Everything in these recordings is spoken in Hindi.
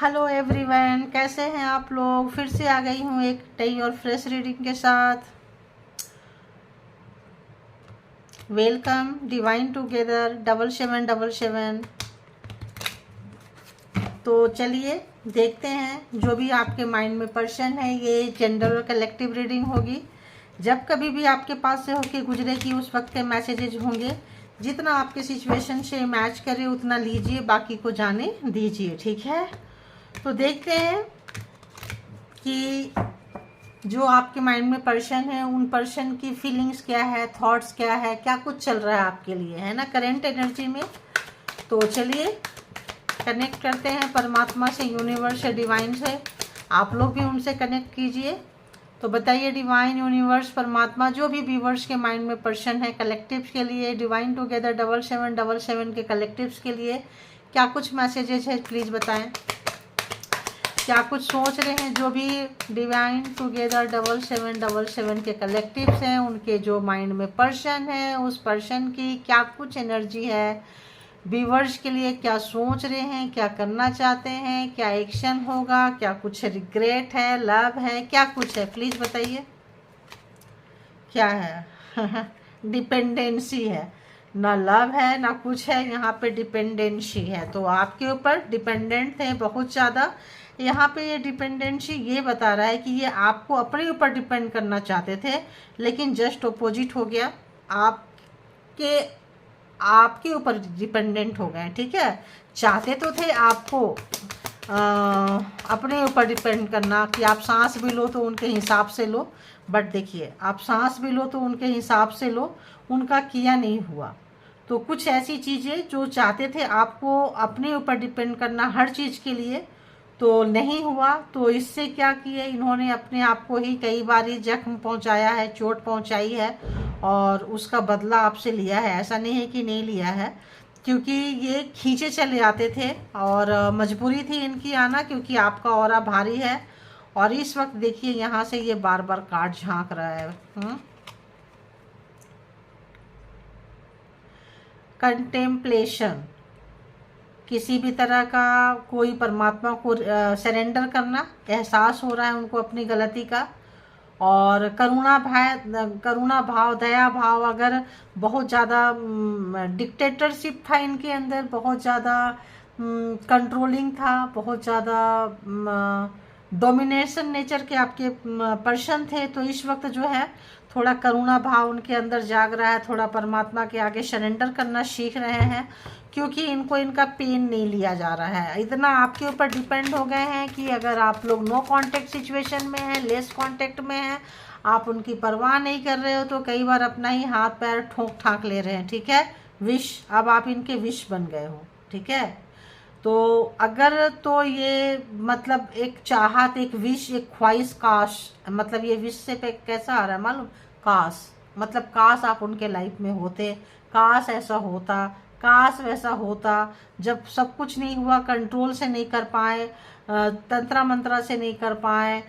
हेलो एवरीवन, कैसे हैं आप लोग। फिर से आ गई हूँ एक नई और फ्रेश रीडिंग के साथ। Welcome divine together 7777। तो चलिए देखते हैं जो भी आपके माइंड में पर्सन है। ये जेंडर और कलेक्टिव रीडिंग होगी। जब कभी भी आपके पास से होके गुजरेगी उस वक्त के मैसेजेज होंगे। जितना आपके सिचुएशन से मैच करे उतना लीजिए, बाकी को जाने दीजिए, ठीक है। तो देखते हैं कि जो आपके माइंड में पर्सन है उन पर्सन की फीलिंग्स क्या है, थॉट्स क्या है, क्या कुछ चल रहा है आपके लिए, है ना, करंट एनर्जी में। तो चलिए कनेक्ट करते हैं परमात्मा से, यूनिवर्स से, डिवाइन से। आप लोग भी उनसे कनेक्ट कीजिए। तो बताइए डिवाइन, यूनिवर्स, परमात्मा, जो भी व्यूवर्स के माइंड में पर्सन है कलेक्टिव्स के लिए, डिवाइन टुगेदर 7777 के कलेक्टिव्स के लिए क्या कुछ मैसेजेस है, प्लीज़ बताएं। क्या कुछ सोच रहे हैं जो भी डिवाइन टुगेदर 7777 के कलेक्टिव्स हैं, उनके जो माइंड में पर्सन है उस पर्सन की क्या कुछ एनर्जी है, व्यूवर्स के लिए क्या सोच रहे हैं, क्या करना चाहते हैं, क्या एक्शन होगा, क्या कुछ रिग्रेट है, लव है, क्या कुछ है, प्लीज़ बताइए क्या है। डिपेंडेंसी है, ना लव है ना कुछ है, यहाँ पे डिपेंडेंसी है। तो आपके ऊपर डिपेंडेंट है बहुत ज़्यादा। यहाँ पे ये डिपेंडेंसी ये बता रहा है कि ये आपको अपने ऊपर डिपेंड करना चाहते थे, लेकिन जस्ट अपोजिट हो गया। आपके आपके ऊपर डिपेंडेंट हो गए, ठीक है। चाहते तो थे आपको अपने ऊपर डिपेंड करना कि आप सांस भी लो तो उनके हिसाब से लो, बट देखिए आप सांस भी लो तो उनके हिसाब से लो, उनका किया नहीं हुआ। तो कुछ ऐसी चीज़ें जो चाहते थे आपको अपने ऊपर डिपेंड करना हर चीज़ के लिए, तो नहीं हुआ। तो इससे क्या किए इन्होंने, अपने आप को ही कई बार जख्म पहुंचाया है, चोट पहुंचाई है, और उसका बदला आपसे लिया है। ऐसा नहीं है कि नहीं लिया है, क्योंकि ये खींचे चले आते थे और मजबूरी थी इनकी आना, क्योंकि आपका ऑरा भारी है। और इस वक्त देखिए यहाँ से ये बार बार कार्ड झांक रहा है। कंटेम्पलेशन, किसी भी तरह का कोई परमात्मा को सरेंडर करना, एहसास हो रहा है उनको अपनी गलती का। और करुणा भाव, दया भाव, अगर बहुत ज़्यादा डिक्टेटरशिप था इनके अंदर, बहुत ज़्यादा कंट्रोलिंग था, बहुत ज़्यादा डोमिनेशन नेचर के आपके पर्सन थे, तो इस वक्त जो है थोड़ा करुणा भाव उनके अंदर जाग रहा है, थोड़ा परमात्मा के आगे सरेंडर करना सीख रहे हैं, क्योंकि इनको इनका पेन नहीं लिया जा रहा है। इतना आपके ऊपर डिपेंड हो गए हैं कि अगर आप लोग नो कांटेक्ट सिचुएशन में हैं, लेस कांटेक्ट में हैं, आप उनकी परवाह नहीं कर रहे हो, तो कई बार अपना ही हाथ पैर ठोक ठाक ले रहे हैं, ठीक है। विश, अब आप इनके विश बन गए हो, ठीक है। तो अगर तो ये मतलब एक चाहत, एक विश, एक ख्वाहिश, काश, मतलब ये विश से पे कैसा आ रहा है मालूम, काश, मतलब काश आप उनके लाइफ में होते, काश ऐसा होता, काश वैसा होता। जब सब कुछ नहीं हुआ, कंट्रोल से नहीं कर पाए, तंत्रा मंत्रा से नहीं कर पाए,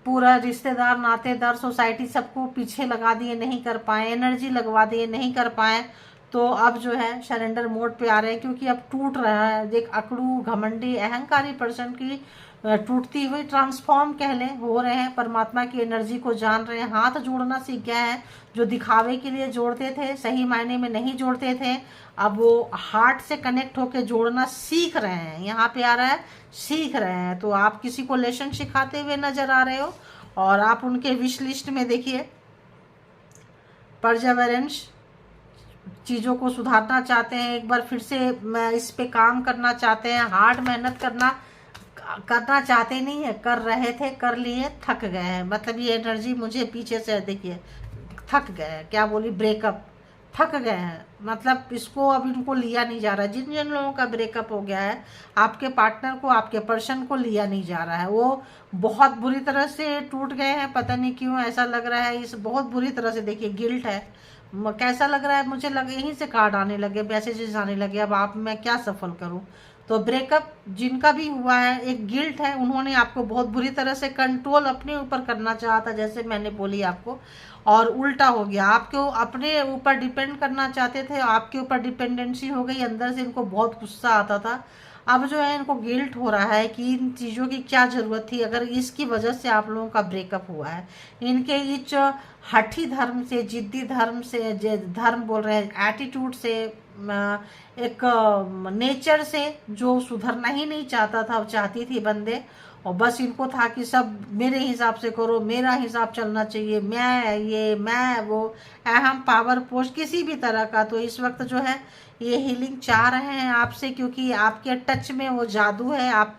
पूरा रिश्तेदार, नातेदार, सोसाइटी सबको पीछे लगा दिए, नहीं कर पाए, एनर्जी लगवा दिए, नहीं कर पाए, तो अब जो है सरेंडर मोड पे आ रहे हैं, क्योंकि अब टूट रहा है। एक अकड़ू, घमंडी, अहंकारी पर्सन की टूटती हुई ट्रांसफॉर्म कह लें हो रहे हैं, परमात्मा की एनर्जी को जान रहे हैं, हाथ जोड़ना सीख गए हैं। जो दिखावे के लिए जोड़ते थे, सही मायने में नहीं जोड़ते थे, अब वो हार्ट से कनेक्ट होकर जोड़ना सीख रहे हैं। यहाँ पे आ रहा है सीख रहे हैं। तो आप किसी को लेसन सिखाते हुए नजर आ रहे हो, और आप उनके विश लिस्ट में देखिए परजवेरेंस, चीज़ों को सुधारना चाहते हैं, एक बार फिर से इस पे काम करना चाहते हैं, हार्ड मेहनत करना चाहते नहीं है, कर रहे थे, कर लिए, थक गए हैं। मतलब ये एनर्जी मुझे पीछे से देखिए, थक गए हैं, क्या बोली, ब्रेकअप, थक गए हैं। मतलब इसको अब इनको लिया नहीं जा रहा। जिन जिन लोगों का ब्रेकअप हो गया है, आपके पार्टनर को, आपके पर्सन को लिया नहीं जा रहा है, वो बहुत बुरी तरह से टूट गए हैं। पता नहीं क्यों ऐसा लग रहा है, इस बहुत बुरी तरह से देखिए गिल्ट है। कैसा लग रहा है, मुझे लगे यहीं से कार्ड आने लगे, मैसेजेस आने लगे, अब आप मैं क्या सफल करूं। तो ब्रेकअप जिनका भी हुआ है, एक गिल्ट है, उन्होंने आपको बहुत बुरी तरह से कंट्रोल अपने ऊपर करना चाहा था, जैसे मैंने बोली आपको, और उल्टा हो गया। आपको अपने ऊपर डिपेंड करना चाहते थे, आपके ऊपर डिपेंडेंसी हो गई। अंदर से इनको बहुत गुस्सा आता था, अब जो है इनको गिल्ट हो रहा है कि इन चीज़ों की क्या ज़रूरत थी, अगर इसकी वजह से आप लोगों का ब्रेकअप हुआ है। इनके इस हठी धर्म से, जिद्दी धर्म से, धर्म बोल रहे हैं, एटीट्यूड से, एक नेचर से, जो सुधरना ही नहीं चाहता था, चाहती थी बंदे, और बस इनको था कि सब मेरे हिसाब से करो, मेरा हिसाब चलना चाहिए, मैं ये मैं वो, अहम, पावर, पोस्ट, किसी भी तरह का। तो इस वक्त जो है ये हीलिंग चाह रहे हैं आपसे, क्योंकि आपके टच में वो जादू है। आप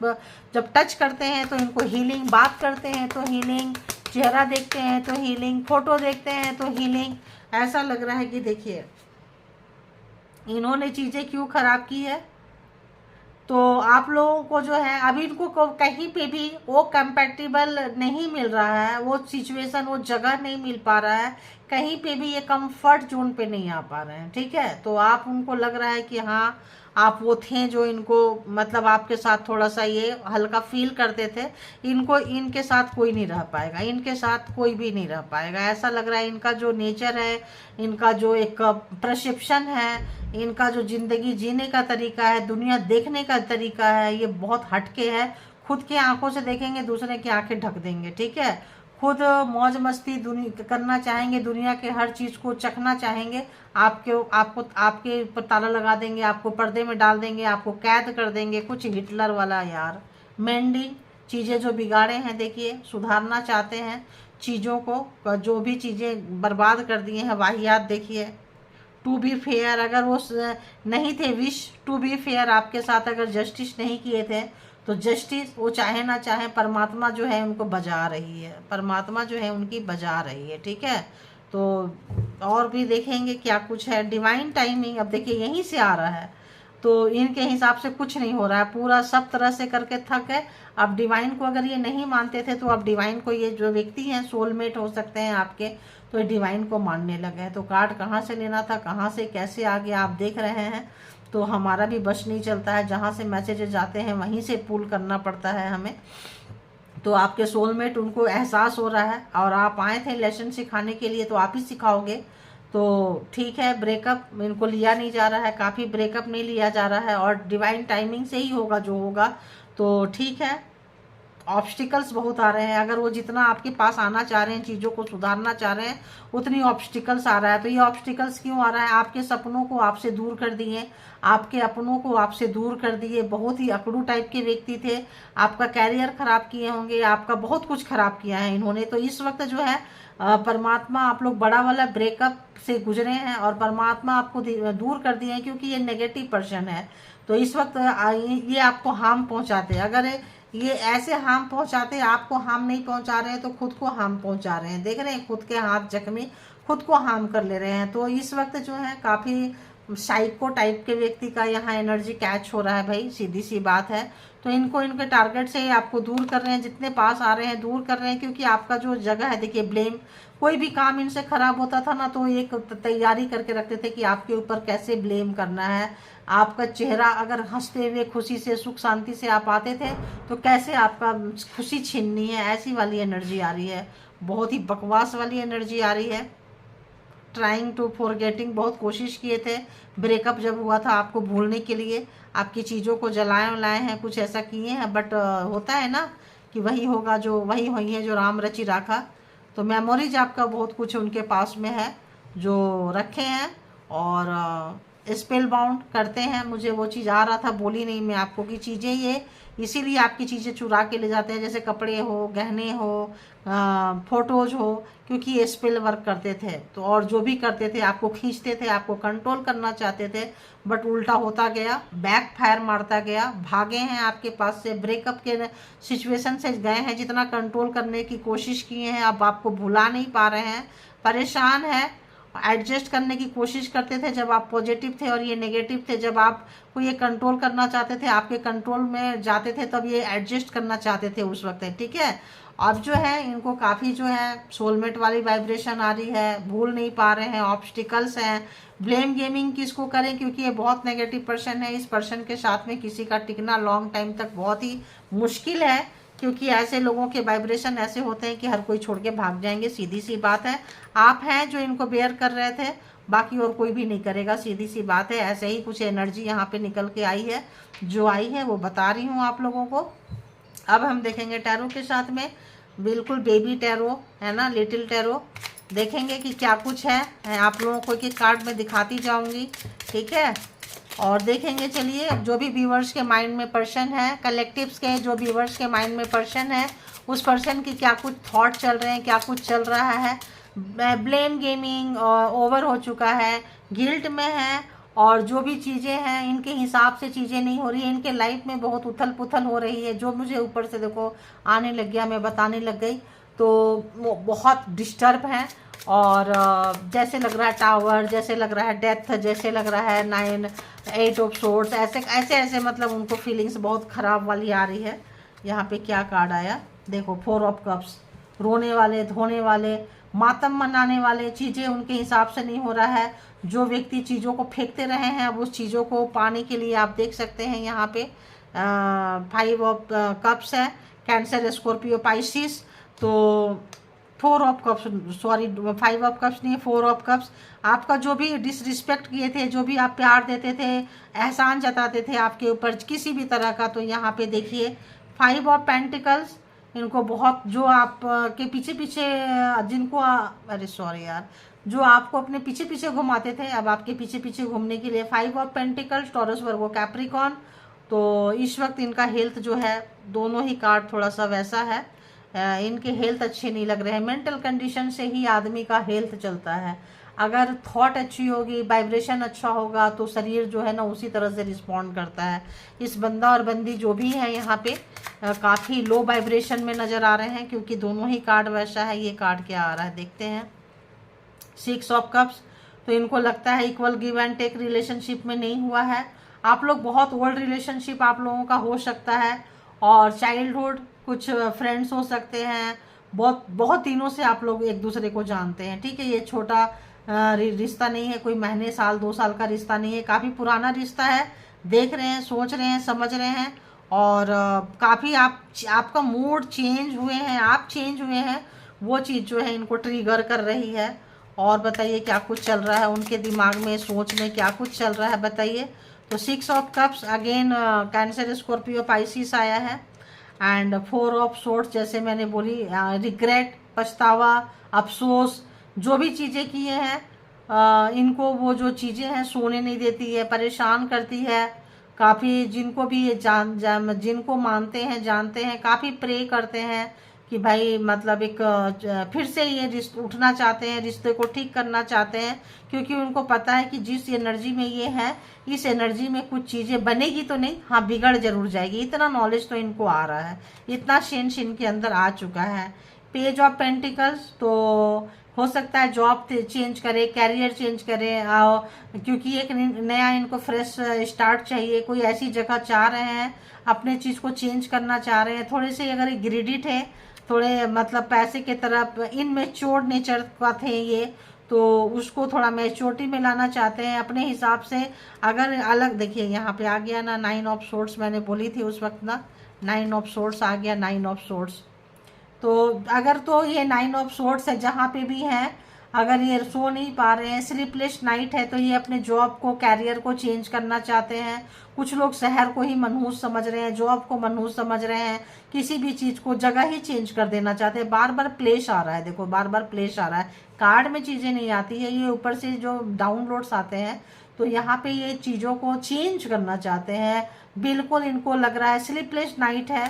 जब टच करते हैं तो इनको हीलिंग, बात करते हैं तो हीलिंग, चेहरा देखते हैं तो हीलिंग, फोटो देखते हैं तो हीलिंग। ऐसा लग रहा है कि देखिए इन्होंने चीज़ें क्यों खराब की है। तो आप लोगों को जो है अभी इनको कहीं पे भी वो कंपैटिबल नहीं मिल रहा है, वो सिचुएशन, वो जगह नहीं मिल पा रहा है, कहीं पे भी ये कंफर्ट जोन पे नहीं आ पा रहे हैं, ठीक है। तो आप उनको लग रहा है कि हाँ आप वो थे जो इनको मतलब आपके साथ थोड़ा सा ये हल्का फील करते थे। इनको इनके साथ कोई नहीं रह पाएगा, इनके साथ कोई भी नहीं रह पाएगा, ऐसा लग रहा है। इनका जो नेचर है, इनका जो एक परसेप्शन है, इनका जो ज़िंदगी जीने का तरीका है, दुनिया देखने का तरीका है, ये बहुत हटके है। खुद की आंखों से देखेंगे, दूसरे की आंखें ढक देंगे, ठीक है। खुद मौज मस्ती दुनिया करना चाहेंगे, दुनिया के हर चीज़ को चखना चाहेंगे, आपके ऊपर ताला लगा देंगे, आपको पर्दे में डाल देंगे, आपको कैद कर देंगे। कुछ हिटलर वाला यार, मेंडिंग चीज़ें जो बिगाड़े हैं, देखिए सुधारना चाहते हैं चीज़ों को, जो भी चीज़ें बर्बाद कर दिए हैं, वाहियात देखिए। टू बी फेयर, अगर वो नहीं थे, विश टू बी फेयर, आपके साथ अगर जस्टिस नहीं किए थे, तो जस्टिस वो चाहे ना चाहे परमात्मा जो है उनको बजा रही है, परमात्मा जो है उनकी बजा रही है, ठीक है। तो और भी देखेंगे क्या कुछ है। डिवाइन टाइमिंग अब देखिए यहीं से आ रहा है, तो इनके हिसाब से कुछ नहीं हो रहा है, पूरा सब तरह से करके थक है। अब डिवाइन को अगर ये नहीं मानते थे, तो अब डिवाइन को, ये जो व्यक्ति हैं सोलमेट हो सकते हैं आपके, तो डिवाइन को मानने लगे हैं। तो कार्ड कहाँ से लेना था, कहाँ से कैसे आ गया आप देख रहे हैं। तो हमारा भी बस नहीं चलता है, जहाँ से मैसेजेस जाते हैं वहीं से पुल करना पड़ता है हमें। तो आपके सोलमेट, उनको एहसास हो रहा है, और आप आए थे लेसन सिखाने के लिए, तो आप ही सिखाओगे। तो ठीक है, ब्रेकअप इनको लिया नहीं जा रहा है, काफ़ी ब्रेकअप नहीं लिया जा रहा है, और डिवाइन टाइमिंग से ही होगा जो होगा। तो ठीक है, ऑब्स्टिकल्स बहुत आ रहे हैं। अगर वो जितना आपके पास आना चाह रहे हैं, चीज़ों को सुधारना चाह रहे हैं, उतनी ऑब्स्टिकल्स आ रहा है। तो ये ऑब्स्टिकल्स क्यों आ रहा है, आपके सपनों को आपसे दूर कर दिए, आपके अपनों को आपसे दूर कर दिए। बहुत ही अकड़ू टाइप के व्यक्ति थे, आपका कैरियर खराब किए होंगे, आपका बहुत कुछ खराब किया है इन्होंने। तो इस वक्त जो है परमात्मा, आप लोग बड़ा वाला ब्रेकअप से गुजरे हैं, और परमात्मा आपको दूर कर दिए हैं, क्योंकि ये नेगेटिव पर्सन है। तो इस वक्त ये आपको हार्म पहुंचाते हैं। अगर ये ऐसे हार्म पहुंचाते, आपको हार्म नहीं पहुंचा रहे हैं, तो खुद को हार्म पहुंचा रहे हैं। देख रहे हैं, खुद के हाथ जख्मी, खुद को हार्म कर ले रहे हैं। तो इस वक्त जो है काफ़ी साइको टाइप के व्यक्ति का यहाँ एनर्जी कैच हो रहा है भाई, सीधी सी बात है। तो इनको इनके टारगेट से आपको दूर कर रहे हैं, जितने पास आ रहे हैं दूर कर रहे हैं, क्योंकि आपका जो जगह है, देखिए ब्लेम, कोई भी काम इनसे खराब होता था ना, तो एक तैयारी करके रखते थे कि आपके ऊपर कैसे ब्लेम करना है। आपका चेहरा अगर हंसते हुए, खुशी से, सुख शांति से आप आते थे, तो कैसे आपका खुशी छीननी है, ऐसी वाली एनर्जी आ रही है। बहुत ही बकवास वाली एनर्जी आ रही है। ट्राइंग टू फॉरगेटिंग, बहुत कोशिश किए थे ब्रेकअप जब हुआ था आपको भूलने के लिए, आपकी चीज़ों को जलाए उलाए हैं, कुछ ऐसा किए हैं, बट होता है ना कि वही होगा जो, वही हुई है जो राम रचि राखा। तो मेमोरीज आपका बहुत कुछ उनके पास में है जो रखे हैं, और स्पेल बाउंड करते हैं। मुझे वो चीज़ आ रहा था, बोली नहीं मैं आपको कि चीज़ें ये इसीलिए आपकी चीज़ें चुरा के ले जाते हैं, जैसे कपड़े हो, गहने हो, फोटोज हो, क्योंकि ये स्पेल वर्क करते थे। तो और जो भी करते थे, आपको खींचते थे, आपको कंट्रोल करना चाहते थे, बट उल्टा होता गया, बैक फायर मारता गया, भागे हैं आपके पास से, ब्रेकअप के सिचुएशन से गए हैं, जितना कंट्रोल करने की कोशिश किए हैं, अब आपको भुला नहीं पा रहे हैं, परेशान है, एडजस्ट करने की कोशिश करते थे जब आप पॉजिटिव थे, और ये नेगेटिव थे जब आप को ये कंट्रोल करना चाहते थे, आपके कंट्रोल में जाते थे, तब ये एडजस्ट करना चाहते थे उस वक्त, ठीक है। अब जो है इनको काफ़ी जो है सोलमेट वाली वाइब्रेशन आ रही है, भूल नहीं पा रहे हैं, ऑब्स्टिकल्स हैं। ब्लेम गेमिंग किसको करें, क्योंकि ये बहुत नेगेटिव पर्सन है। इस पर्सन के साथ में किसी का टिकना लॉन्ग टाइम तक बहुत ही मुश्किल है, क्योंकि ऐसे लोगों के वाइब्रेशन ऐसे होते हैं कि हर कोई छोड़ के भाग जाएंगे, सीधी सी बात है। आप हैं जो इनको बेयर कर रहे थे, बाकी और कोई भी नहीं करेगा, सीधी सी बात है। ऐसे ही कुछ एनर्जी यहाँ पे निकल के आई है, जो आई है वो बता रही हूँ आप लोगों को। अब हम देखेंगे टैरो के साथ में, बिल्कुल बेबी टैरो है ना, लिटिल टैरो। देखेंगे कि क्या कुछ है, आप लोगों को एक कार्ड में दिखाती जाऊंगी, ठीक है। और देखेंगे, चलिए, जो भी व्यूवर्स के माइंड में पर्सन है, कलेक्टिव्स के जो व्यूवर्स के माइंड में पर्सन है, उस पर्सन की क्या कुछ थॉट चल रहे हैं, क्या कुछ चल रहा है। ब्लेम गेमिंग ओवर हो चुका है, गिल्ट में है, और जो भी चीज़ें हैं इनके हिसाब से चीज़ें नहीं हो रही है, इनके लाइफ में बहुत उथल पुथल हो रही है। जो मुझे ऊपर से देखो आने लग गया, मैं बताने लग गई, तो वो बहुत डिस्टर्ब हैं। और जैसे लग रहा है टावर, जैसे लग रहा है डेथ, जैसे लग रहा है 9 8 ऑफ सोर्ड्स, ऐसे ऐसे ऐसे, मतलब उनको फीलिंग्स बहुत ख़राब वाली आ रही है। यहाँ पे क्या कार्ड आया, देखो 4 ऑफ कप्स, रोने वाले, धोने वाले, मातम मनाने वाले, चीज़ें उनके हिसाब से नहीं हो रहा है। जो व्यक्ति चीज़ों को फेंकते रहे हैं, अब उस चीज़ों को पाने के लिए आप देख सकते हैं यहाँ पे 5 ऑफ कप्स है, कैंसर, स्कॉर्पियो, पाइसिस। तो 4 of cups, sorry 5 of cups नहीं, 4 ऑफ कप्स। आपका जो भी डिसरिस्पेक्ट किए थे, जो भी आप प्यार देते थे, एहसान जताते थे आपके ऊपर किसी भी तरह का, तो यहाँ पे देखिए 5 ऑफ पेंटिकल्स। इनको बहुत, जो आप के पीछे पीछे जिनको अरे सॉरी यार, जो आपको अपने पीछे पीछे घुमाते थे, अब आपके पीछे पीछे घूमने के लिए 5 of pentacles, taurus, Virgo, Capricorn. तो इस वक्त इनका हेल्थ जो है, दोनों ही कार्ड थोड़ा सा वैसा है, इनके हेल्थ अच्छे नहीं लग रहे हैं। मेंटल कंडीशन से ही आदमी का हेल्थ चलता है। अगर थॉट अच्छी होगी, वाइब्रेशन अच्छा होगा, तो शरीर जो है ना उसी तरह से रिस्पॉन्ड करता है। इस बंदा और बंदी जो भी है यहाँ पे काफ़ी लो वाइब्रेशन में नज़र आ रहे हैं, क्योंकि दोनों ही कार्ड वैसा है। ये कार्ड क्या आ रहा है देखते हैं, 6 ऑफ कप्स। तो इनको लगता है equal give and take relationship में नहीं हुआ है। आप लोग बहुत ओल्ड रिलेशनशिप आप लोगों का हो सकता है, और चाइल्डहुड, कुछ फ्रेंड्स हो सकते हैं, बहुत बहुत दिनों से आप लोग एक दूसरे को जानते हैं, ठीक है। ये छोटा रिश्ता नहीं है, कोई महीने, साल, 2 साल का रिश्ता नहीं है, काफ़ी पुराना रिश्ता है। देख रहे हैं, सोच रहे हैं, समझ रहे हैं, और काफ़ी आपका मूड चेंज हुए हैं, आप चेंज हुए हैं, वो चीज़ जो है इनको ट्रिगर कर रही है। और बताइए क्या कुछ चल रहा है उनके दिमाग में, सोच में क्या कुछ चल रहा है, बताइए। तो 6 of cups, again cancer, Scorpio, Pisces आया है, एंड 4 ऑफ सोर्ड्स, जैसे मैंने बोली, रिग्रेट, पछतावा, अफसोस, जो भी चीज़ें किए हैं इनको, वो जो चीज़ें हैं सोने नहीं देती है, परेशान करती है काफ़ी। जिनको भी ये जिनको मानते हैं, जानते हैं, काफ़ी प्रे करते हैं कि भाई, मतलब एक फिर से ये रिश्ते उठना चाहते हैं, रिश्ते को ठीक करना चाहते हैं, क्योंकि उनको पता है कि जिस एनर्जी में ये है, इस एनर्जी में कुछ चीज़ें बनेगी तो नहीं, हाँ बिगड़ जरूर जाएगी। इतना नॉलेज तो इनको आ रहा है, इतना सेंस इनके अंदर आ चुका है। पेज ऑफ पेंटिकल्स, तो हो सकता है जॉब चेंज करे, कैरियर चेंज करे, क्योंकि एक नया इनको फ्रेश स्टार्ट चाहिए। कोई ऐसी जगह चाह रहे हैं, अपने चीज़ को चेंज करना चाह रहे हैं। थोड़े से अगर ग्रीडी थे, थोड़े मतलब पैसे के तरफ इनमेच्योर नेचर का थे ये, तो उसको थोड़ा मैच्योरिटी में लाना चाहते हैं अपने हिसाब से। अगर अलग, देखिए यहाँ पे आ गया ना 9 ऑफ सोर्ड्स, मैंने बोली थी उस वक्त ना, 9 ऑफ सोर्ड्स आ गया, 9 ऑफ सोर्ड्स। तो अगर तो ये 9 ऑफ सोर्ड्स है, जहाँ पे भी हैं, अगर ये सो नहीं पा रहे हैं, स्लीपलेस नाइट है, तो ये अपने जॉब को, कैरियर को चेंज करना चाहते हैं। कुछ लोग शहर को ही मनहूस समझ रहे हैं, जॉब को मनहूस समझ रहे हैं, किसी भी चीज़ को, जगह ही चेंज कर देना चाहते हैं। बार बार प्लेस आ रहा है, देखो बार बार प्लेस आ रहा है, कार्ड में चीज़ें नहीं आती है, ये ऊपर से जो डाउनलोड्स आते हैं, तो यहाँ पे ये चीज़ों को चेंज करना चाहते हैं। बिल्कुल इनको लग रहा है स्लीपलेस नाइट है,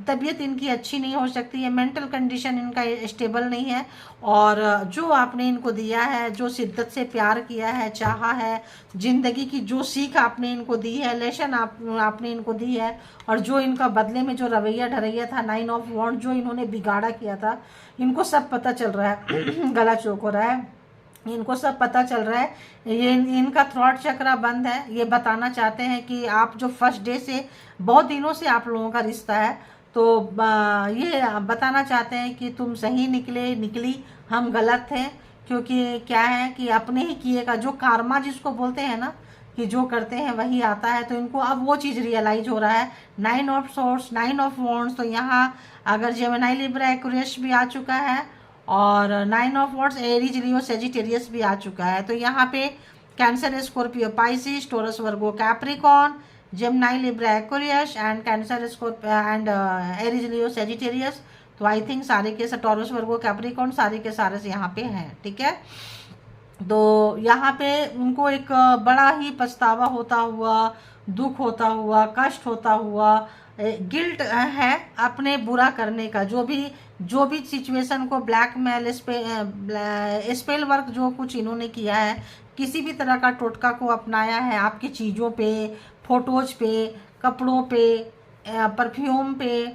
तबीयत इनकी अच्छी नहीं हो सकती है, मेंटल कंडीशन इनका स्टेबल नहीं है। और जो आपने इनको दिया है, जो शिद्दत से प्यार किया है, चाहा है, ज़िंदगी की जो सीख आपने इनको दी है, लेसन आपने इनको दी है, और जो इनका बदले में जो रवैया ढरैया था, 9 ऑफ वॉन्ड, जो इन्होंने बिगाड़ा किया था, इनको सब पता चल रहा है। गला चौक हो रहा है, इनको सब पता चल रहा है। ये इनका थ्रॉट चक्रा बंद है। ये बताना चाहते हैं कि आप जो फर्स्ट डे से, बहुत दिनों से आप लोगों का रिश्ता है, तो ये बताना चाहते हैं कि तुम सही निकली, हम गलत थे। क्योंकि क्या है कि अपने ही किए का जो कार्मा जिसको बोलते हैं ना, कि जो करते हैं वही आता है, तो इनको अब वो चीज़ रियलाइज हो रहा है। 9 ऑफ सोर्ड्स, 9 ऑफ वॉन्ड्स, तो यहाँ अगर जेमिनी, लिब्रा, एक्वेरियस भी आ चुका है, और 9 of what's Aries Leo Sagittarius भी आ चुका है। तो यहाँ पे Cancer Scorpio Pisces Taurus Virgo Capricorn Gemini Libra Aquarius and Cancer Scorpio and Aries Leo Sagittarius. तो आई थिंक सारे के टोरस वर्गो कैप्रिकॉन सारे के सारे से यहाँ पे हैं, ठीक है। तो यहाँ पे उनको एक बड़ा ही पछतावा होता हुआ, दुख होता हुआ, कष्ट होता हुआ, गिल्ट है अपने बुरा करने का। जो भी सिचुएशन को ब्लैकमेल स्पेल वर्क जो कुछ इन्होंने किया है, किसी भी तरह का टोटका को अपनाया है आपकी चीज़ों पे, फोटोज पे, कपड़ों पे, परफ्यूम पे,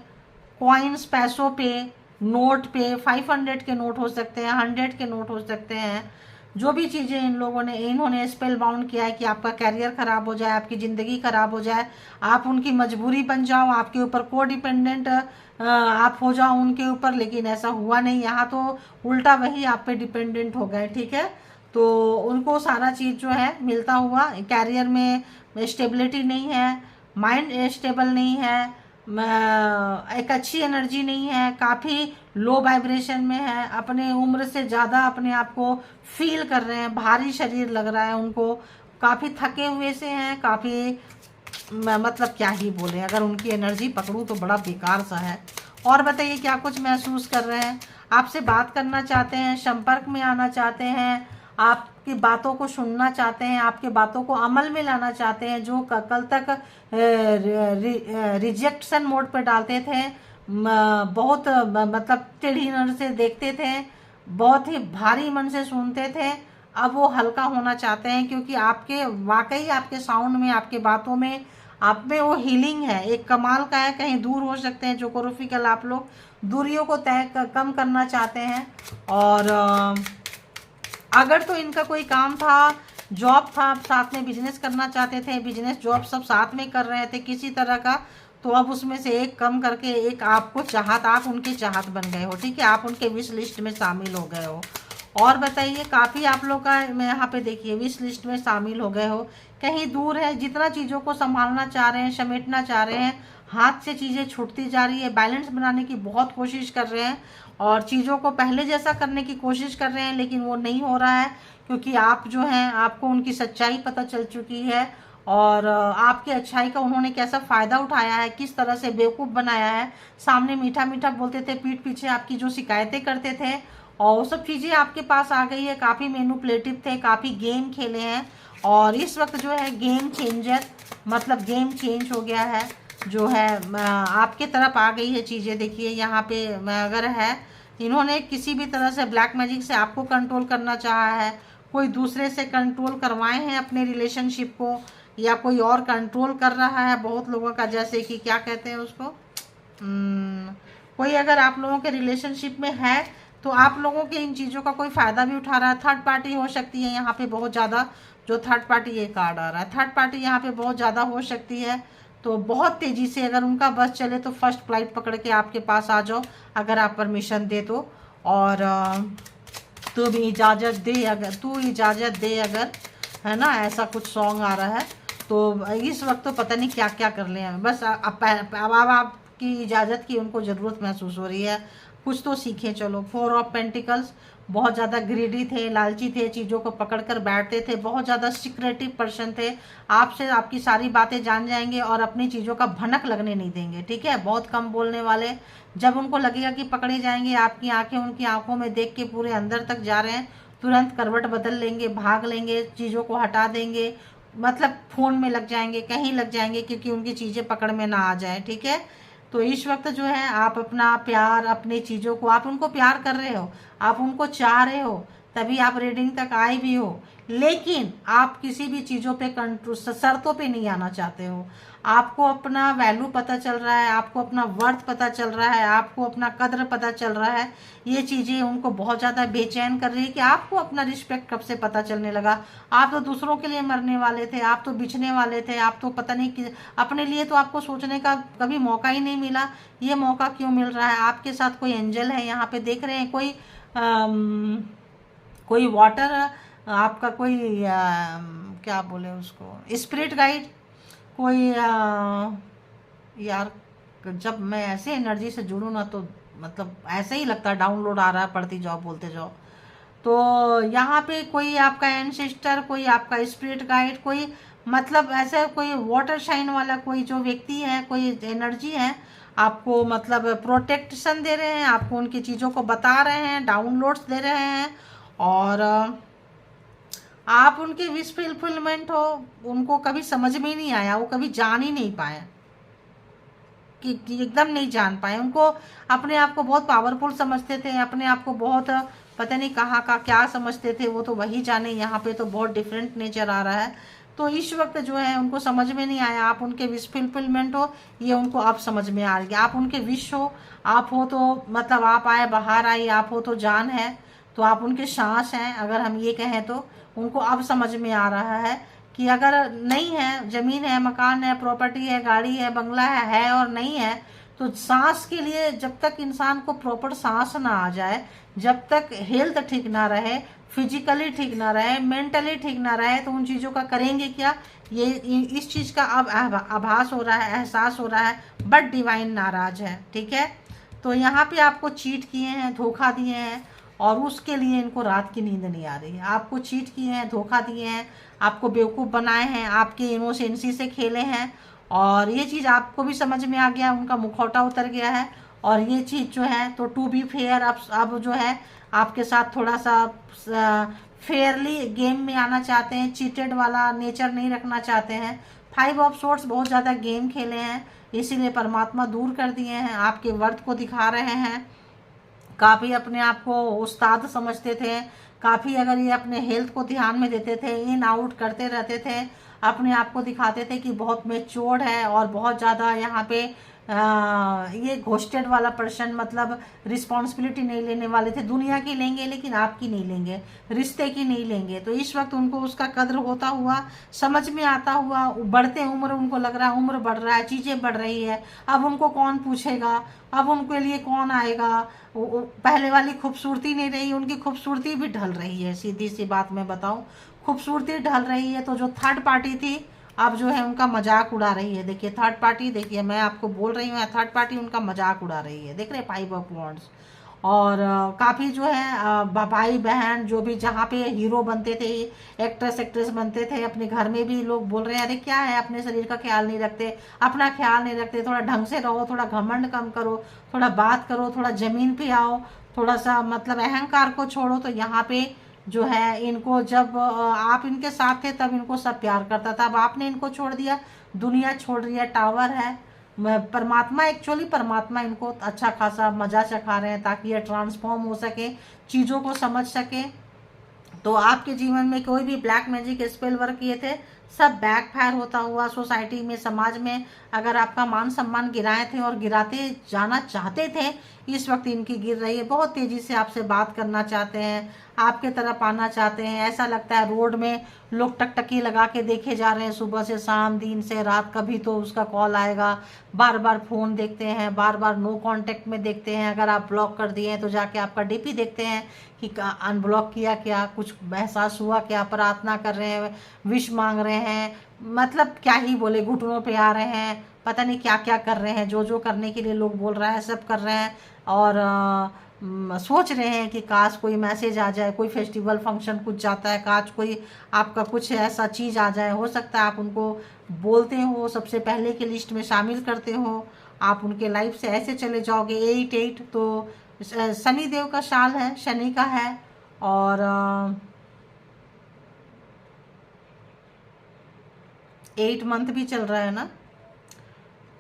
कॉइन्स पैसों पे, नोट पे, 500 के नोट हो सकते हैं, 100 के नोट हो सकते हैं। जो भी चीज़ें इन्होंने स्पेल बाउंड किया है कि आपका कैरियर ख़राब हो जाए, आपकी ज़िंदगी ख़राब हो जाए, आप उनकी मजबूरी बन जाओ, आपके ऊपर को डिपेंडेंट आप हो जाओ उनके ऊपर। लेकिन ऐसा हुआ नहीं, यहाँ तो उल्टा वही आप पे डिपेंडेंट हो गए, ठीक है। तो उनको सारा चीज़ जो है मिलता हुआ, कैरियर में स्टेबिलिटी नहीं है, माइंड स्टेबल नहीं है, एक अच्छी एनर्जी नहीं है, काफ़ी लो वाइब्रेशन में है, अपने उम्र से ज़्यादा अपने आप को फील कर रहे हैं, भारी शरीर लग रहा है उनको, काफ़ी थके हुए से हैं, काफ़ी मतलब क्या ही बोले, अगर उनकी एनर्जी पकड़ूं तो बड़ा बेकार सा है। और बताइए क्या कुछ महसूस कर रहे हैं, आपसे बात करना चाहते हैं, संपर्क में आना चाहते हैं, आपकी बातों को सुनना चाहते हैं, आपके बातों को अमल में लाना चाहते हैं। जो कल तक रिजेक्शन मोड पर डालते थे, बहुत मतलब टेढ़ी नज़र से देखते थे, बहुत ही भारी मन से सुनते थे, अब वो हल्का होना चाहते हैं। क्योंकि आपके वाकई आपके साउंड में, आपके बातों में, आप में वो हीलिंग है, एक कमाल का है। कहीं दूर हो सकते हैं जोग्राफिकल, आप लोग दूरियों को कम करना चाहते हैं। और अगर तो इनका कोई काम था, जॉब था, साथ में बिजनेस करना चाहते थे, बिजनेस जॉब सब साथ में कर रहे थे किसी तरह का, तो अब उसमें से एक कम करके एक आपको चाहत, आप उनके चाहत बन गए हो, ठीक है, आप उनके विश लिस्ट में शामिल हो गए हो। और बताइए, काफ़ी आप लोग का मैं यहाँ पे देखिए विश लिस्ट में शामिल हो गए हो। कहीं दूर है, जितना चीज़ों को संभालना चाह रहे हैं, समेटना चाह रहे हैं, हाथ से चीज़ें छूटती जा रही है, बैलेंस बनाने की बहुत कोशिश कर रहे हैं और चीज़ों को पहले जैसा करने की कोशिश कर रहे हैं, लेकिन वो नहीं हो रहा है। क्योंकि आप जो हैं, आपको उनकी सच्चाई पता चल चुकी है और आपकी अच्छाई का उन्होंने कैसा फ़ायदा उठाया है, किस तरह से बेवकूफ़ बनाया है। सामने मीठा मीठा बोलते थे, पीठ पीछे आपकी जो शिकायतें करते थे, और वो सब चीज़ें आपके पास आ गई है। काफ़ी मैनिपुलेटिव थे, काफ़ी गेम खेले हैं और इस वक्त जो है गेम चेंजर, मतलब गेम चेंज हो गया है, जो है आपके तरफ आ गई है चीज़ें। देखिए यहाँ पे अगर है, इन्होंने किसी भी तरह से ब्लैक मैजिक से आपको कंट्रोल करना चाहा है, कोई दूसरे से कंट्रोल करवाए हैं अपने रिलेशनशिप को, या कोई और कंट्रोल कर रहा है बहुत लोगों का। जैसे कि क्या कहते हैं उसको, कोई अगर आप लोगों के रिलेशनशिप में है तो आप लोगों के इन चीज़ों का कोई फ़ायदा भी उठा रहा है। थर्ड पार्टी हो सकती है यहाँ पे बहुत ज़्यादा, जो थर्ड पार्टी ये कार्ड आ रहा है, थर्ड पार्टी यहाँ पे बहुत ज़्यादा हो सकती है। तो बहुत तेज़ी से अगर उनका बस चले तो फर्स्ट फ्लाइट पकड़ के आपके पास आ जाओ, अगर आप परमिशन दे तो। और तू इजाज़त दे अगर, है ना, ऐसा कुछ सॉन्ग आ रहा है। तो इस वक्त तो पता नहीं क्या क्या कर ले हैं, बस अब आपकी इजाज़त की उनको ज़रूरत महसूस हो रही है, कुछ तो सीखें। चलो, 4 ऑफ पेंटिकल्स, बहुत ज़्यादा ग्रीडी थे, लालची थे, चीज़ों को पकड़ कर बैठते थे, बहुत ज़्यादा सीक्रेटिव पर्सन थे। आपसे आपकी सारी बातें जान जाएंगे और अपनी चीज़ों का भनक लगने नहीं देंगे, ठीक है। बहुत कम बोलने वाले, जब उनको लगेगा कि पकड़े जाएंगे, आपकी आंखें उनकी आंखों में देख के पूरे अंदर तक जा रहे हैं, तुरंत करवट बदल लेंगे, भाग लेंगे, चीज़ों को हटा देंगे, मतलब फ़ोन में लग जाएंगे, कहीं लग जाएंगे, क्योंकि उनकी चीज़ें पकड़ में ना आ जाए, ठीक है। तो इस वक्त जो है आप अपना प्यार, अपनी चीज़ों को, आप उनको प्यार कर रहे हो, आप उनको चाह रहे हो, तभी आप रीडिंग तक आए भी हो। लेकिन आप किसी भी चीज़ों पे कंट्रोल, शर्तों पे नहीं आना चाहते हो। आपको अपना वैल्यू पता चल रहा है, आपको अपना वर्थ पता चल रहा है, आपको अपना कद्र पता चल रहा है। ये चीज़ें उनको बहुत ज़्यादा बेचैन कर रही है कि आपको अपना रिस्पेक्ट कब से पता चलने लगा। आप तो दूसरों के लिए मरने वाले थे, आप तो बिछने वाले थे, आप तो पता नहीं कि अपने लिए तो आपको सोचने का कभी मौका ही नहीं मिला। ये मौका क्यों मिल रहा है? आपके साथ कोई एंजल है, यहाँ पे देख रहे हैं, कोई वाटर, आपका कोई क्या बोले उसको, स्पिरिट गाइड, कोई यार, जब मैं ऐसे एनर्जी से जुड़ूँ ना तो मतलब ऐसे ही लगता है डाउनलोड आ रहा है, पढ़ती जाओ बोलते जाओ। तो यहाँ पे कोई आपका एंसेस्टर, कोई आपका स्पिरिट गाइड, कोई मतलब ऐसे कोई वाटर शाइन वाला कोई जो व्यक्ति है, कोई एनर्जी है, आपको मतलब प्रोटेक्शन दे रहे हैं, आपको उनकी चीज़ों को बता रहे हैं, डाउनलोड्स दे रहे हैं। और आप उनके विश फुलफिलमेंट हो, उनको कभी समझ में ही नहीं आया, वो कभी जान ही नहीं पाए, कि एकदम नहीं जान पाए। उनको अपने आप को बहुत पावरफुल समझते थे, अपने आप को बहुत पता नहीं कहाँ का क्या समझते थे, वो तो वही जाने। यहाँ पे तो बहुत डिफरेंट नेचर आ रहा है। तो इस वक्त जो है उनको समझ में नहीं आया, आप उनके विश फुलफिलमेंट हो, ये उनको अब समझ में आ रही है। आप उनके विश हो, आप हो तो मतलब आप आए, बाहर आई, आप हो तो जान है, तो आप उनके सांस हैं, अगर हम ये कहें तो। उनको अब समझ में आ रहा है कि अगर नहीं है, ज़मीन है, मकान है, प्रॉपर्टी है, गाड़ी है, बंगला है और नहीं है, तो सांस के लिए जब तक इंसान को प्रॉपर सांस ना आ जाए, जब तक हेल्थ ठीक ना रहे, फिजिकली ठीक ना रहे, मेंटली ठीक ना रहे, तो उन चीज़ों का करेंगे क्या? ये इस चीज़ का अब आभास हो रहा है, एहसास हो रहा है, बट डिवाइन नाराज है। ठीक है, तो यहाँ पे आपको चीट किए हैं, धोखा दिए हैं, और उसके लिए इनको रात की नींद नहीं आ रही है। आपको चीट किए हैं, धोखा दिए हैं, आपको बेवकूफ़ बनाए हैं, आपके इनोसेंसी से खेले हैं, और ये चीज़ आपको भी समझ में आ गया, उनका मुखौटा उतर गया है। और ये चीज़ जो है, तो टू बी फेयर, अब जो है आपके साथ थोड़ा सा फेयरली गेम में आना चाहते हैं, चीटेड वाला नेचर नहीं रखना चाहते हैं। 5 ऑफ सोर्ड्स बहुत ज़्यादा गेम खेले हैं, इसीलिए परमात्मा दूर कर दिए हैं, आपके वर्थ को दिखा रहे हैं। काफ़ी अपने आप को उस्ताद समझते थे, काफ़ी अगर ये अपने हेल्थ को ध्यान में देते थे, इन आउट करते रहते थे, अपने आप को दिखाते थे कि बहुत मैच्योर्ड है और बहुत ज़्यादा यहाँ पे ये घोस्टेड वाला पर्सन, मतलब रिस्पॉन्सिबिलिटी नहीं लेने वाले थे। दुनिया की लेंगे लेकिन आपकी नहीं लेंगे, रिश्ते की नहीं लेंगे। तो इस वक्त उनको उसका कद्र होता हुआ, समझ में आता हुआ, बढ़ते उम्र उनको लग रहा है उम्र बढ़ रहा है, चीज़ें बढ़ रही है, अब उनको कौन पूछेगा, अब उनके लिए कौन आएगा। पहले वाली खूबसूरती नहीं रही, उनकी खूबसूरती भी ढल रही है। सीधी सी बात मैं बताऊं, खूबसूरती ढल रही है। तो जो थर्ड पार्टी थी, अब जो है उनका मजाक उड़ा रही है। देखिए थर्ड पार्टी, देखिए मैं आपको बोल रही हूँ, थर्ड पार्टी उनका मजाक उड़ा रही है। देख रहे 5 ऑफ वॉन्ड्स। और काफ़ी जो है भाई बहन जो भी जहाँ पे हीरो बनते थे, एक्ट्रेस एक्ट्रेस बनते थे, अपने घर में भी लोग बोल रहे हैं अरे क्या है, अपने शरीर का ख्याल नहीं रखते, अपना ख्याल नहीं रखते, थोड़ा ढंग से रहो, थोड़ा घमंड कम करो, थोड़ा बात करो, थोड़ा ज़मीन पे आओ, थोड़ा सा मतलब अहंकार को छोड़ो। तो यहाँ पे जो है इनको, जब आप इनके साथ थे तब इनको सब प्यार करता था, अब आपने इनको छोड़ दिया, दुनिया छोड़ रही है, टावर है। परमात्मा, एक्चुअली परमात्मा इनको अच्छा खासा मजा चखा रहे हैं ताकि ये ट्रांसफॉर्म हो सके, चीज़ों को समझ सके। तो आपके जीवन में कोई भी ब्लैक मैजिक स्पेल वर्क किए थे, सब बैकफायर होता हुआ सोसाइटी में, समाज में अगर आपका मान सम्मान गिराए थे और गिराते जाना चाहते थे, इस वक्त इनकी गिर रही है। बहुत तेज़ी से आपसे बात करना चाहते हैं, आपके तरफ आना चाहते हैं। ऐसा लगता है रोड में लोग टकटकी लगा के देखे जा रहे हैं, सुबह से शाम, दिन से रात, कभी तो उसका कॉल आएगा, बार बार फ़ोन देखते हैं, बार बार नो कांटेक्ट में देखते हैं। अगर आप ब्लॉक कर दिए हैं तो जाके आपका डीपी देखते हैं कि अनब्लॉक किया क्या, कुछ एहसास हुआ क्या, प्रार्थना कर रहे हैं, विश मांग रहे हैं, मतलब क्या ही बोले, घुटनों पे आ रहे हैं, पता नहीं क्या क्या कर रहे हैं, जो जो करने के लिए लोग बोल रहा है सब कर रहे हैं। और सोच रहे हैं कि काश कोई मैसेज आ जाए, कोई फेस्टिवल फंक्शन कुछ जाता है, काश कोई आपका कुछ ऐसा चीज़ आ जाए। हो सकता है आप उनको बोलते हो, सबसे पहले की लिस्ट में शामिल करते हो, आप उनके लाइफ से ऐसे चले जाओगे। 8 तो शनि देव का साल है, शनि का है, और 8 मंथ भी चल रहा है ना,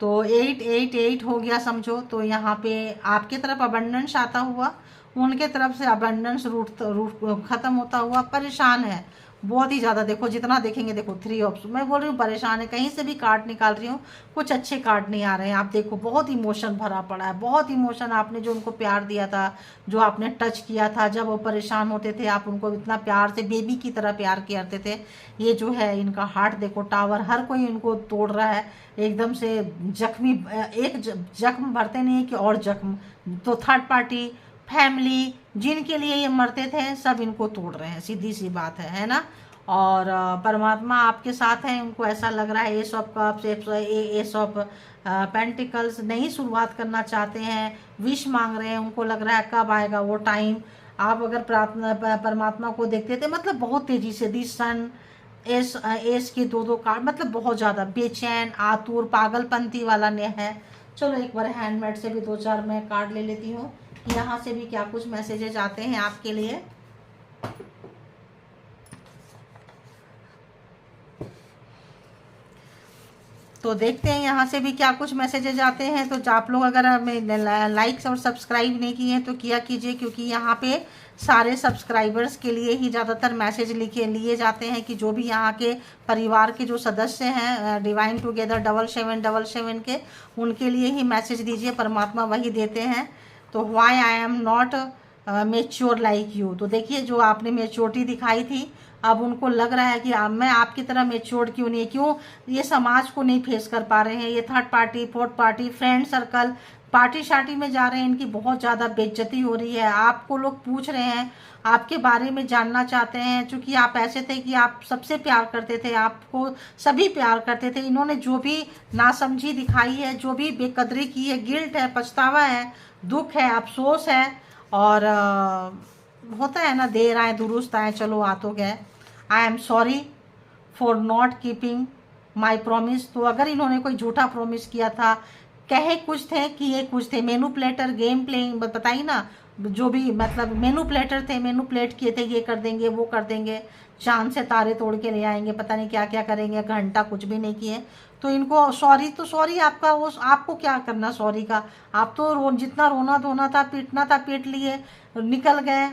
तो 8 हो गया समझो। तो यहाँ पे आपके तरफ अबंडेंस आता हुआ, उनके तरफ से अबंडेंस रूट खत्म होता हुआ, परेशान है बहुत ही ज़्यादा। देखो जितना देखेंगे, देखो 3 ऑप्शन, मैं बोल रही हूँ परेशान है, कहीं से भी कार्ड निकाल रही हूँ, कुछ अच्छे कार्ड नहीं आ रहे हैं। आप देखो बहुत इमोशन भरा पड़ा है, बहुत इमोशन। आपने जो उनको प्यार दिया था, जो आपने टच किया था, जब वो परेशान होते थे आप उनको इतना प्यार से बेबी की तरह प्यार करते थे। ये जो है इनका हार्ट देखो, टावर, हर कोई इनको तोड़ रहा है एकदम से। जख्मी, एक जख्म भरते नहीं कि और जख्म। तो थर्ड पार्टी, फैमिली, जिनके लिए ये मरते थे, सब इनको तोड़ रहे हैं, सीधी सी बात है ना। और परमात्मा आपके साथ हैं। उनको ऐसा लग रहा है S of cups, S of pentacles नहीं शुरुआत करना चाहते हैं, विश मांग रहे हैं। उनको लग रहा है कब आएगा वो टाइम। आप अगर प्रार्थना परमात्मा को देखते थे, मतलब बहुत तेजी से दी सन, एस के दो कार्ड, मतलब बहुत ज़्यादा बेचैन, आतुर, पागलपंती वाला ने है। चलो एक बार हैंडमेड से भी 2-4 मैं कार्ड ले लेती हूँ, यहाँ से भी क्या कुछ मैसेजेज आते हैं आपके लिए। तो देखते हैं यहाँ से भी क्या कुछ मैसेजेज आते हैं। तो आप लोग अगर लाइक्स और सब्सक्राइब नहीं किए हैं तो किया कीजिए, क्योंकि यहाँ पे सारे सब्सक्राइबर्स के लिए ही ज़्यादातर मैसेज लिए जाते हैं कि जो भी यहाँ के परिवार के जो सदस्य हैं डिवाइन टुगेदर 7777 के, उनके लिए ही मैसेज दीजिए, परमात्मा वही देते हैं। तो why I am not mature like you. तो देखिए जो आपने मेच्योरिटी दिखाई थी, अब उनको लग रहा है कि मैं आपकी तरह मेच्योर्ड क्यों नहीं, क्यों ये समाज को नहीं फेस कर पा रहे हैं। ये third party, fourth party, friend circle, party शार्टी में जा रहे हैं, इनकी बहुत ज़्यादा बेइज्जती हो रही है। आपको लोग पूछ रहे हैं, आपके बारे में जानना चाहते हैं, क्योंकि आप ऐसे थे कि आप सबसे प्यार करते थे, आपको सभी प्यार करते थे। इन्होंने जो भी नासमझी दिखाई है, जो भी बेकदरी की है, गिल्ट है, पछतावा है, दुख है, अफसोस है, और होता है ना, देर आए दुरुस्त आए, चलो आ तो गए। I am sorry for not keeping my promise. तो अगर इन्होंने कोई झूठा प्रॉमिस किया था, कहे कुछ थे किए कुछ थे, मैनिपुलेटर, गेम प्लेइंग, बताइए ना, जो भी मतलब मैनिपुलेटर थे, मैनिपुलेट किए थे, ये कर देंगे वो कर देंगे, चांद से तारे तोड़ के ले आएंगे, पता नहीं क्या क्या करेंगे, घंटा कुछ भी नहीं किए। तो इनको सॉरी, तो सॉरी आपका, वो आपको क्या करना सॉरी का। आप तो जितना रोना धोना था, पीटना था पीट लिए, निकल गए।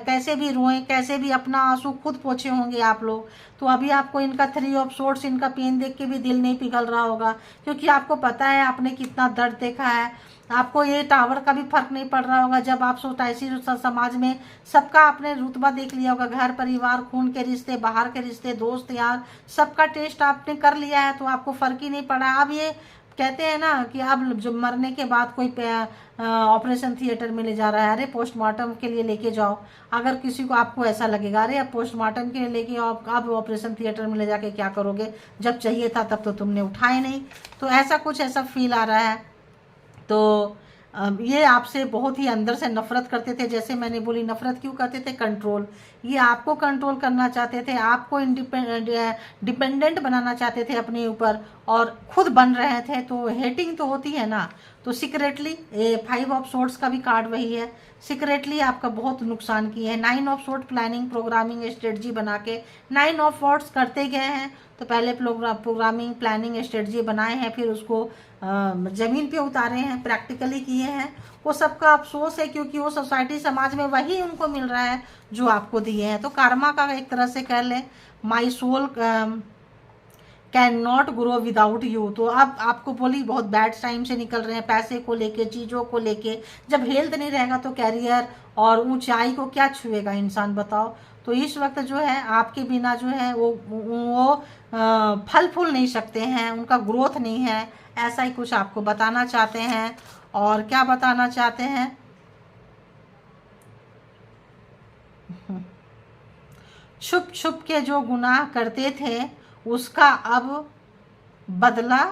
कैसे भी रोएं, कैसे भी अपना आंसू खुद पोंछे होंगे आप लोग। तो अभी आपको इनका 3 ऑफ सोर्ड्स, इनका पेन देख के भी दिल नहीं पिघल रहा होगा, क्योंकि आपको पता है आपने कितना दर्द देखा है। आपको ये टावर का भी फर्क नहीं पड़ रहा होगा, जब आप सोसाइटी समाज में सबका आपने रुतबा देख लिया होगा, घर परिवार, खून के रिश्ते, बाहर के रिश्ते, दोस्त यार, सबका टेस्ट आपने कर लिया है, तो आपको फर्क ही नहीं पड़ा। अब ये कहते हैं ना कि अब जो मरने के बाद कोई ऑपरेशन थिएटर में ले जा रहा है, अरे पोस्टमार्टम के लिए लेके जाओ। अगर किसी को आपको ऐसा लगेगा अरे अब पोस्टमार्टम के लिए लेके आओ, अब ऑपरेशन थिएटर में ले जाके क्या करोगे, जब चाहिए था तब तो तुमने उठाए नहीं। तो ऐसा कुछ ऐसा फील आ रहा है। तो ये आपसे बहुत ही अंदर से नफरत करते थे। जैसे मैंने बोली, नफरत क्यों करते थे, कंट्रोल, ये आपको कंट्रोल करना चाहते थे, आपको डिपेंडेंट बनाना चाहते थे अपने ऊपर, और खुद बन रहे थे। तो हेटिंग तो होती है ना। तो सीक्रेटली 5 ऑफ सोर्ड्स का भी कार्ड वही है, सीक्रेटली आपका बहुत नुकसान किए हैं। 9 of sword planning, programming, strategy बना के 9 ऑफ वॉर्ड्स करते गए हैं। तो पहले प्रोग्रामिंग, प्लानिंग, स्ट्रेटजी बनाए हैं, फिर उसको ज़मीन पे उतारे हैं, प्रैक्टिकली किए हैं। वो सबका अफसोस है, क्योंकि वो सोसाइटी समाज में वही उनको मिल रहा है जो आपको दिए हैं। तो कर्मा का एक तरह से कह लें, my soul can not grow without you. तो अब आपको बोली बहुत बैड टाइम से निकल रहे हैं, पैसे को लेके, चीज़ों को लेके। जब हेल्थ नहीं रहेगा तो कैरियर और ऊंचाई को क्या छुएगा इंसान, बताओ। तो इस वक्त जो है आपके बिना जो है वो फल फूल नहीं सकते हैं, उनका ग्रोथ नहीं है, ऐसा ही कुछ आपको बताना चाहते हैं। और क्या बताना चाहते हैं, छुप छुप के जो गुनाह करते थे उसका अब बदला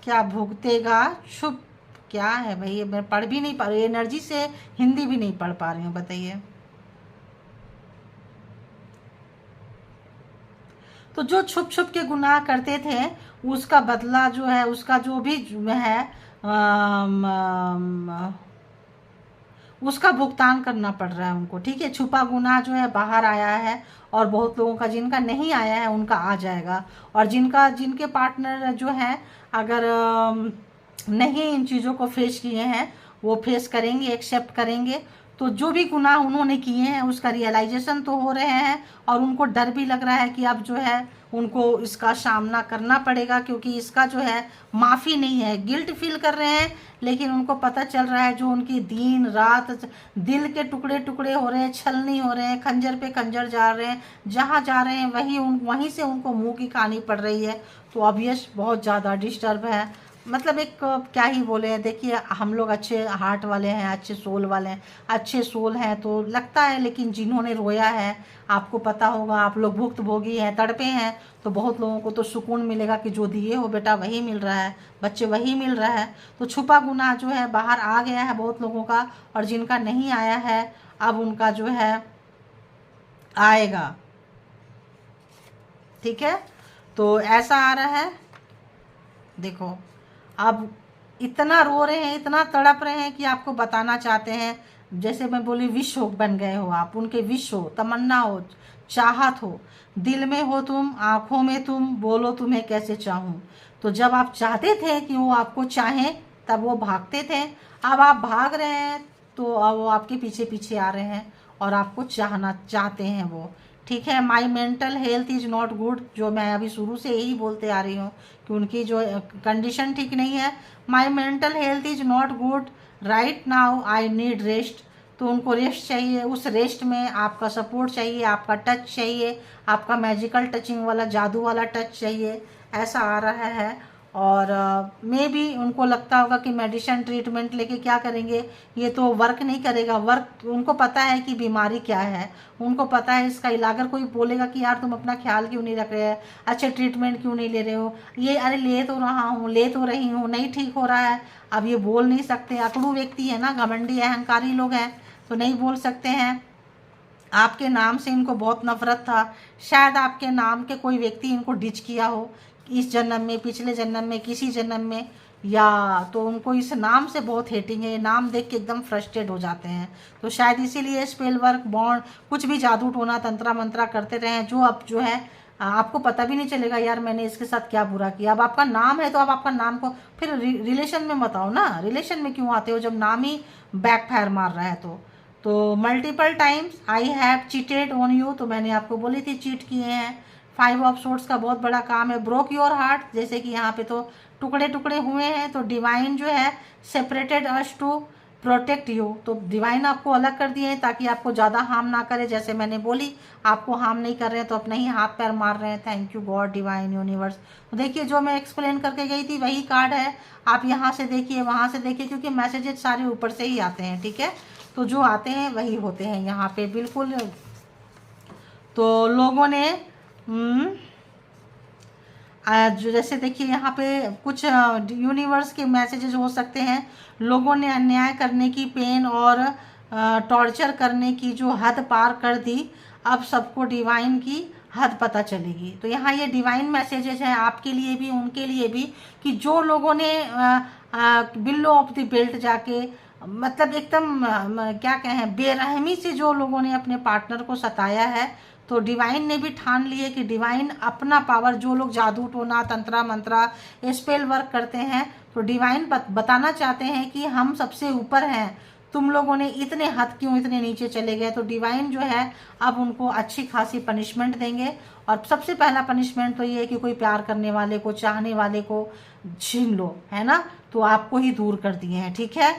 क्या भुगतेगा। छुप क्या है भाई, मैं पढ़ भी नहीं पा रही, एनर्जी से हिंदी भी नहीं पढ़ पा रही हूँ, बताइए। तो जो छुप छुप के गुनाह करते थे उसका बदला जो है, उसका जो भी है उसका भुगतान करना पड़ रहा है उनको, ठीक है। छुपा गुनाह जो है बाहर आया है, और बहुत लोगों का जिनका नहीं आया है उनका आ जाएगा। और जिनके पार्टनर जो है अगर नहीं इन चीज़ों को फेस किए हैं, वो फेस करेंगे, एक्सेप्ट करेंगे। तो जो भी गुनाह उन्होंने किए हैं उसका रियलाइजेशन तो हो रहे हैं, और उनको डर भी लग रहा है कि अब जो है उनको इसका सामना करना पड़ेगा, क्योंकि इसका जो है माफ़ी नहीं है। गिल्ट फील कर रहे हैं, लेकिन उनको पता चल रहा है जो उनकी दिन रात दिल के टुकड़े टुकड़े हो रहे हैं, छलनी हो रहे हैं, खंजर पे खंजर जा रहे हैं, जहाँ जा रहे हैं वहीं से उनको मुंह की खानी पड़ रही है। तो ऑब्वियस बहुत ज़्यादा डिस्टर्ब है। मतलब एक क्या ही बोले हैं, देखिए हम लोग अच्छे हार्ट वाले हैं, अच्छे सोल वाले हैं, अच्छे सोल हैं तो लगता है, लेकिन जिन्होंने रोया है आपको पता होगा, आप लोग भुक्तभोगी हैं, तड़पे हैं, तो बहुत लोगों को तो सुकून मिलेगा कि जो दिए हो बेटा वही मिल रहा है, बच्चे वही मिल रहा है। तो छुपा गुनाह जो है बाहर आ गया है बहुत लोगों का, और जिनका नहीं आया है अब उनका जो है आएगा। ठीक है, तो ऐसा आ रहा है। देखो अब इतना रो रहे हैं, इतना तड़प रहे हैं कि आपको बताना चाहते हैं, जैसे मैं बोली विश हो बन गए हो आप, उनके विश हो, तमन्ना हो, चाहत हो, दिल में हो तुम, आंखों में तुम, बोलो तुम्हें कैसे चाहूं। तो जब आप चाहते थे कि वो आपको चाहें तब वो भागते थे, अब आप भाग रहे हैं तो अब वो आपके पीछे पीछे आ रहे हैं और आपको चाहना चाहते हैं वो। ठीक है, माई mental health is not good, जो मैं अभी शुरू से यही बोलते आ रही हूँ कि उनकी जो कंडीशन ठीक नहीं है। माई mental health is not good right now, I need rest. तो उनको रेस्ट चाहिए, उस रेस्ट में आपका सपोर्ट चाहिए, आपका टच चाहिए, आपका मैजिकल टचिंग वाला जादू वाला टच चाहिए, ऐसा आ रहा है। और मे बी उनको लगता होगा कि मेडिसिन ट्रीटमेंट लेके क्या करेंगे, ये तो वर्क नहीं करेगा। वर्क उनको पता है कि बीमारी क्या है, उनको पता है इसका इलाज। अगर कोई बोलेगा कि यार तुम अपना ख्याल क्यों नहीं रख रहे हैं, अच्छे ट्रीटमेंट क्यों नहीं ले रहे हो, ये अरे ले तो रहा हूँ, ले तो रही हूँ, नहीं ठीक हो रहा है। अब ये बोल नहीं सकते, अकड़ू व्यक्ति है ना, घमंडी अहंकारी लोग हैं, तो नहीं बोल सकते हैं। आपके नाम से इनको बहुत नफरत था, शायद आपके नाम के कोई व्यक्ति इनको डिच किया हो इस जन्म में, पिछले जन्म में, किसी जन्म में, या तो उनको इस नाम से बहुत हेटिंग है, नाम देख के एकदम फ्रस्ट्रेट हो जाते हैं। तो शायद इसीलिए स्पेल वर्क, बॉन्ड, कुछ भी जादू टोना तंत्रा मंत्रा करते रहे, जो अब जो है आपको पता भी नहीं चलेगा यार मैंने इसके साथ क्या बुरा किया। अब आपका नाम है तो अब आपका नाम को फिर रिलेशन में मत आओ ना, रिलेशन में क्यों आते हो जब नाम ही बैकफायर मार रहा है। तो multiple times I have cheated on you, तो मैंने आपको बोली थी चीट किए हैं। 5 ऑफ सोर्ड्स का बहुत बड़ा काम है। ब्रोक योर हार्ट, जैसे कि यहाँ पे तो टुकड़े टुकड़े हुए हैं, तो डिवाइन जो है separated us to protect you, तो डिवाइन आपको अलग कर दिए हैं ताकि आपको ज़्यादा हार्म ना करे। जैसे मैंने बोली आपको हार्म नहीं कर रहे हैं तो अपने ही हाथ पैर मार रहे हैं। Thank you God, divine, universe. तो देखिए जो मैं एक्सप्लेन करके गई थी वही कार्ड है, आप यहाँ से देखिए, वहाँ से देखिए, क्योंकि मैसेजेस सारे ऊपर से ही आते हैं। ठीक है, तो जो आते हैं वही होते हैं यहाँ पे बिल्कुल। तो लोगों ने जो जैसे देखिए यहाँ पे कुछ यूनिवर्स के मैसेजेस हो सकते हैं, लोगों ने अन्याय करने की, पेन और टॉर्चर करने की जो हद पार कर दी, अब सबको डिवाइन की हद पता चलेगी। तो यहाँ ये डिवाइन मैसेजेस हैं आपके लिए भी, उनके लिए भी, कि जो लोगों ने बिलो ऑफ द बेल्ट जाके, मतलब एकदम क्या कहें, बेरहमी से जो लोगों ने अपने पार्टनर को सताया है, तो डिवाइन ने भी ठान लिए कि डिवाइन अपना पावर, जो लोग जादू टोना तंत्रा मंत्रा स्पेल वर्क करते हैं, तो डिवाइन बताना चाहते हैं कि हम सबसे ऊपर हैं, तुम लोगों ने इतने हद क्यों, इतने नीचे चले गए। तो डिवाइन जो है अब उनको अच्छी खासी पनिशमेंट देंगे। और सबसे पहला पनिशमेंट तो ये है कि कोई प्यार करने वाले को, चाहने वाले को छीन लो, है ना, तो आपको ही दूर कर दिए हैं। ठीक है,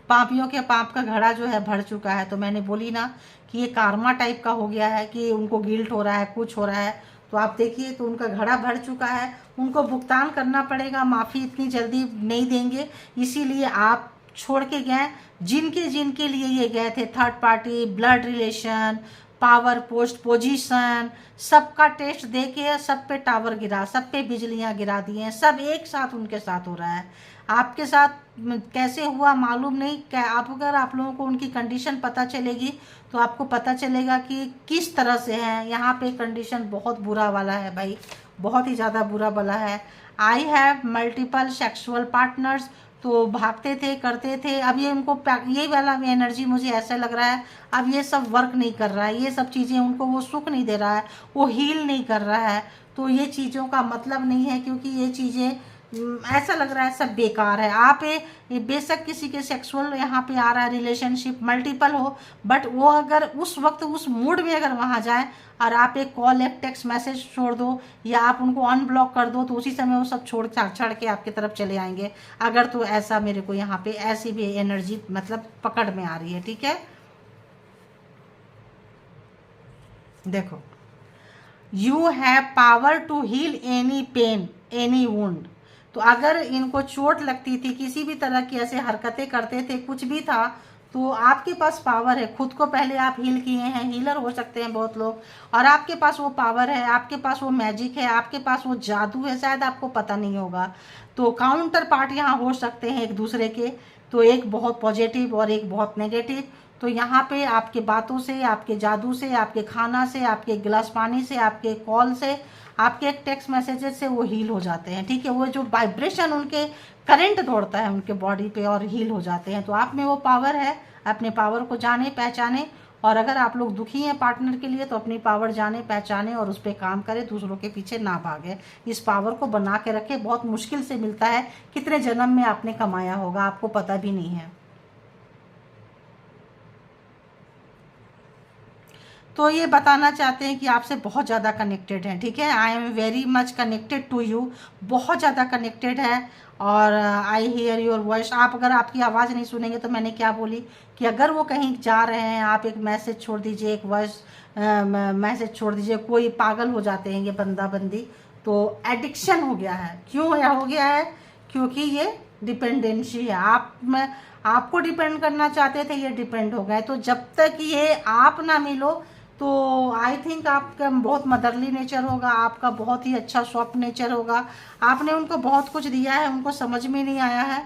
पापियों के पाप का घड़ा जो है भर चुका है। तो मैंने बोली ना कि ये कार्मा टाइप का हो गया है, कि उनको गिल्ट हो रहा है, कुछ हो रहा है। तो आप देखिए, तो उनका घड़ा भर चुका है, उनको भुगतान करना पड़ेगा, माफ़ी इतनी जल्दी नहीं देंगे। इसीलिए आप छोड़ के गए, जिनके जिनके लिए ये गए थे, third party, blood relation, power, post position, सबका टेस्ट दे के सब पे टावर गिरा, सब पे बिजलियां गिरा दी हैं, सब एक साथ उनके साथ हो रहा है। आपके साथ कैसे हुआ मालूम नहीं, क्या आप, अगर आप लोगों को उनकी कंडीशन पता चलेगी तो आपको पता चलेगा कि किस तरह से है। यहाँ पे कंडीशन बहुत बुरा वाला है भाई, बहुत ही ज़्यादा बुरा वाला है। I have multiple sexual partners, तो भागते थे, करते थे, अब ये उनको यही वाला एनर्जी मुझे ऐसा लग रहा है, अब ये सब वर्क नहीं कर रहा है, ये सब चीज़ें उनको वो सुख नहीं दे रहा है, वो हील नहीं कर रहा है। तो ये चीज़ों का मतलब नहीं है, क्योंकि ये चीज़ें ऐसा लग रहा है सब बेकार है। आप ये बेशक किसी के सेक्सुअल यहाँ पे आ रहा है, रिलेशनशिप मल्टीपल हो, बट वो अगर उस वक्त उस मूड में अगर वहाँ जाए और आप एक कॉल, एक टेक्स्ट मैसेज छोड़ दो, या आप उनको अनब्लॉक कर दो, तो उसी समय वो सब छोड़ छाड़ के आपकी तरफ चले आएंगे। अगर तो ऐसा मेरे को यहाँ पे ऐसी भी एनर्जी मतलब पकड़ में आ रही है। ठीक है, देखो, you have power to heal any pain, any wound, तो अगर इनको चोट लगती थी, किसी भी तरह की ऐसे हरकतें करते थे, कुछ भी था, तो आपके पास पावर है, खुद को पहले आप हील किए हैं, हीलर हो सकते हैं बहुत लोग, और आपके पास वो पावर है, आपके पास वो मैजिक है, आपके पास वो जादू है, शायद आपको पता नहीं होगा। तो काउंटर पार्ट यहाँ हो सकते हैं एक दूसरे के, तो एक बहुत पॉजिटिव और एक बहुत नेगेटिव। तो यहाँ पे आपके बातों से, आपके जादू से, आपके खाना से, आपके गिलास पानी से, आपके कॉल से, आपके एक टेक्स्ट मैसेजेस से वो हील हो जाते हैं, ठीक है। वो जो वाइब्रेशन उनके करंट दौड़ता है उनके बॉडी पे और हील हो जाते हैं। तो आप में वो पावर है, अपने पावर को जाने पहचाने, और अगर आप लोग दुखी हैं पार्टनर के लिए तो अपनी पावर जाने पहचाने और उस पर काम करें, दूसरों के पीछे ना भागे। इस पावर को बना के रखें, बहुत मुश्किल से मिलता है, कितने जन्म में आपने कमाया होगा आपको पता भी नहीं है। तो ये बताना चाहते हैं कि आपसे बहुत ज़्यादा कनेक्टेड हैं, ठीक है। I am very much connected to you, बहुत ज़्यादा कनेक्टेड है। और आई हियर योर वॉइस। आप अगर आपकी आवाज़ नहीं सुनेंगे तो मैंने क्या बोली कि अगर वो कहीं जा रहे हैं, आप एक मैसेज छोड़ दीजिए, एक वॉइस मैसेज छोड़ दीजिए। कोई पागल हो जाते हैं ये बंदा बंदी, तो एडिक्शन हो गया है। क्यों हो गया है? क्योंकि ये डिपेंडेंसी है। आप में आपको डिपेंड करना चाहते थे, ये डिपेंड हो गए। तो जब तक ये आप ना मिलो तो आई थिंक आपका बहुत मदरली नेचर होगा, आपका बहुत ही अच्छा सॉफ्ट नेचर होगा। आपने उनको बहुत कुछ दिया है, उनको समझ में नहीं आया है।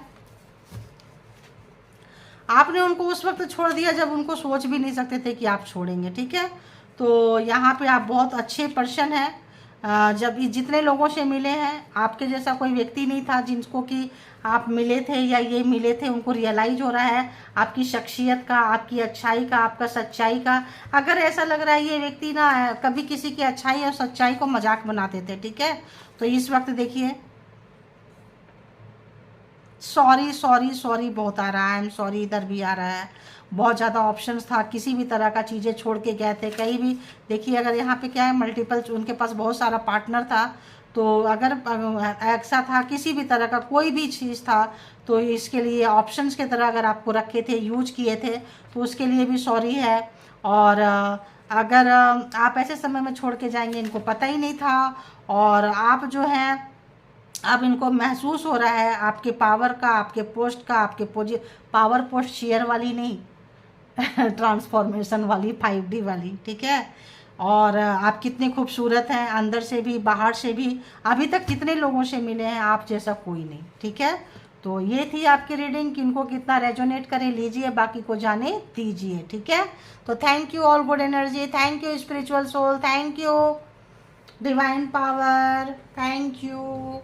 आपने उनको उस वक्त छोड़ दिया जब उनको सोच भी नहीं सकते थे कि आप छोड़ेंगे, ठीक है। तो यहाँ पे आप बहुत अच्छे पर्सन हैं। जब जितने लोगों से मिले हैं, आपके जैसा कोई व्यक्ति नहीं था जिनको कि आप मिले थे या ये मिले थे, उनको रियलाइज हो रहा है आपकी शख्सियत का, आपकी अच्छाई का, आपका सच्चाई का। अगर ऐसा लग रहा है ये व्यक्ति ना कभी किसी की अच्छाई और सच्चाई को मजाक बनाते थे, ठीक है। तो इस वक्त देखिए, सॉरी सॉरी सॉरी बहुत आ रहा है, आई एम सॉरी इधर भी आ रहा है। बहुत ज़्यादा ऑप्शंस था, किसी भी तरह का चीज़ें छोड़ के गए थे कहीं भी। देखिए अगर यहाँ पे क्या है, मल्टीपल, उनके पास बहुत सारा पार्टनर था, तो अगर ऐसा था किसी भी तरह का कोई भी चीज़ था, तो इसके लिए ऑप्शंस की तरह अगर आपको रखे थे, यूज किए थे, तो उसके लिए भी सॉरी है। और अगर आप ऐसे समय में छोड़ के जाएंगे, इनको पता ही नहीं था, और आप जो हैं अब इनको महसूस हो रहा है आपके पावर का, आपके पोस्ट का, आपके पावर पोस्ट शेयर वाली नहीं ट्रांसफॉर्मेशन वाली, 5D वाली, ठीक है। और आप कितने खूबसूरत हैं, अंदर से भी बाहर से भी। अभी तक कितने लोगों से मिले हैं, आप जैसा कोई नहीं, ठीक है। तो ये थी आपकी रीडिंग, किनको कितना रेजोनेट करे लीजिए, बाकी को जाने दीजिए, ठीक है। तो thank you all good energy, thank you spiritual soul, thank you divine power, thank you.